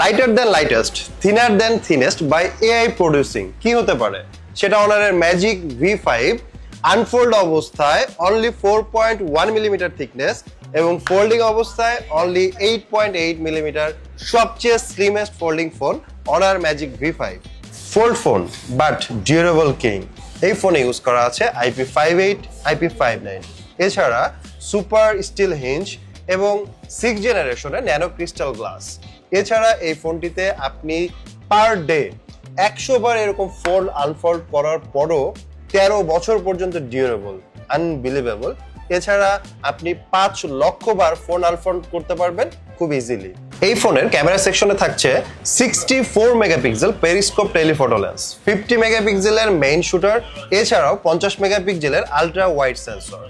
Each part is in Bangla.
Lighter than lightest, thinner than thinnest by AI producing. কি হতে পারে সেটা? অনারের ম্যাজিক V5 আনফোল্ড অবস্থায় অনলি 4.1 মিলিমিটার থিকনেস এবং ফোল্ডিং অবস্থায় অনলি 8.8 মিলিমিটার, সবচেয়ে slimmest folding phone Honor magic V5। Fold phone but durable king. এই ফোনে ইউজ করা আছে IP58, IP59, এছাড়া সুপার স্টিল হিঞ্জ এবং 6th জেনারেশনের ন্যানো ক্রিস্টাল গ্লাস। এছাড়া এই ফোনটিতে আপনি পার ডে 100 বার এরকম ফোল্ড আনফোল্ড করার পরও 13 বছর পর্যন্ত ডিউরেবল, আনবিলিভেবল। এছাড়া আপনি 5 লক্ষ বার ফোন আনফোল্ড করতে পারবেন খুব ইজিলি। এই ফোনের ক্যামেরা সেকশনে থাকছে 64 মেগাপিক্সেল পেরিস্কোপ টেলিফটো লেন্স, 50 মেগাপিক্সেলের মেইন শুটার, এছাড়াও 50 মেগাপিক্সেলের আলট্রা ওয়াইড সেন্সর।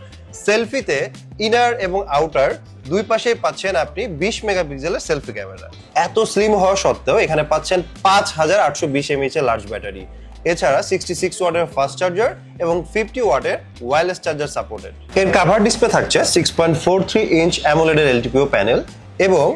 সেলফিতে ইনার এবং আউটার দুই পাশেই পাচ্ছেন আপনি 20 মেগাপিক্সেলের সেলফি ক্যামেরা। এত স্লিম হওয়া সত্ত্বেও এখানে পাচ্ছেন 5820 mAh এর লার্জ ব্যাটারি, এছাড়া 66 ওয়াটের ফাস্ট চার্জার এবং 50 ওয়াটের ওয়্যারলেস চার্জার সাপোর্টেড। এর কাভার ডিসপ্লে থাকছে 6.43 ইঞ্চ অ্যামোলেড এলটিপিও প্যানেল এবং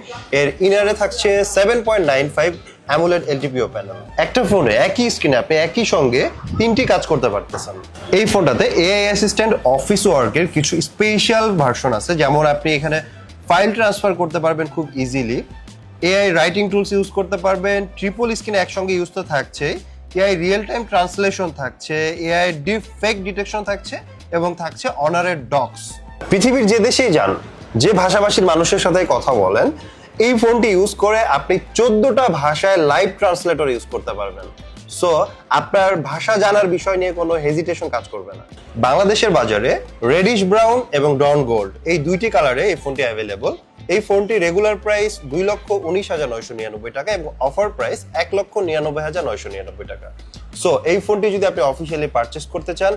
এর ইনারে থাকছে 7.95 অ্যামোলেড এলটিপিও প্যানেল। একটা ফোনে একই স্ক্রিনে আপনি একই সঙ্গে 3টি কাজ করতে পারতেছেন। এই ফোনটাতে এআই অ্যাসিস্ট্যান্ট অফিস ওয়ার্কের কিছু স্পেশাল ভার্সন আছে, যেমন আপনি এখানে ফাইল ট্রান্সফার করতে পারবেন খুব easily, AI writing tools use করতে পারবেন, ট্রিপল স্ক্রিনে একসঙ্গে ইউজ তো থাকছে, এআই রিয়েল টাইম ট্রান্সলেশন থাকছে, এআই ডিপ ফেক ডিটেকশন থাকছে এবং থাকছে অনারের ডক্স। পৃথিবীর যে দেশেই যান, যে ভাষাভাষীর মানুষের সাথে কথা বলেন, এই ফোনটি ইউজ করে আপনি 14টা ভাষায় লাইভ ট্রান্সলেটর ইউজ করতে পারবেন। সো আপনার ভাষা জানার বিষয় নিয়ে কোনো হেজিটেশন কাজ করবে না। বাংলাদেশের বাজারে রেডিশ ব্রাউন এবং ডন গোল্ড এই দুইটি কালারে এই ফোনটি অ্যাভেলেবল। এই ফোনটি রেগুলার প্রাইস 2,19,999 টাকা এবং অফার প্রাইস 1,99,999 টাকা। সো এই ফোনটি যদি আপনি অফিসিয়ালি পারচেস করতে চান,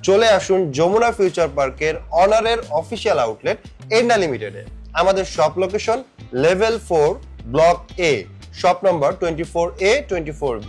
চলে আসুন যমুনা ফিউচার পার্কের অনারের অফিসিয়াল আউটলেট এন্ডা লিমিটেডে। আমাদের shop location level 4 block A, shop number 24A 24B।